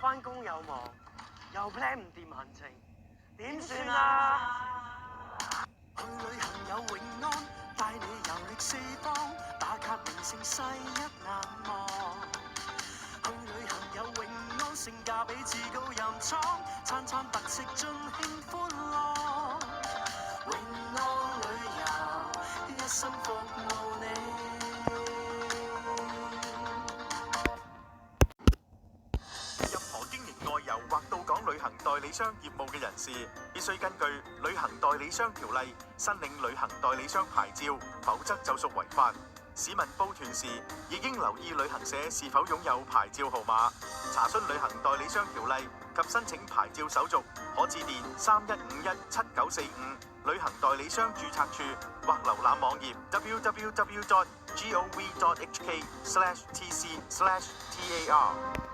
翻工又忙，又 plan 唔掂行程，點算啊？去旅行有永安，帶你遊歷四方，打卡名勝世一難忘。去旅行有永安，性價比至高任闖，餐餐特色盡興歡樂。永安旅遊，一生服務你。任何經營外遊或到港旅行代理商業務嘅人士，必須根據《旅行代理商條例》申領旅行代理商牌照，否則就屬違法。市民報團時已經留意旅行社是否擁有牌照號碼，查詢旅行代理商條例及申請牌照手續，可致電31517945旅行代理商註冊處，或瀏覽網頁 www.gov.hk/tc/tar。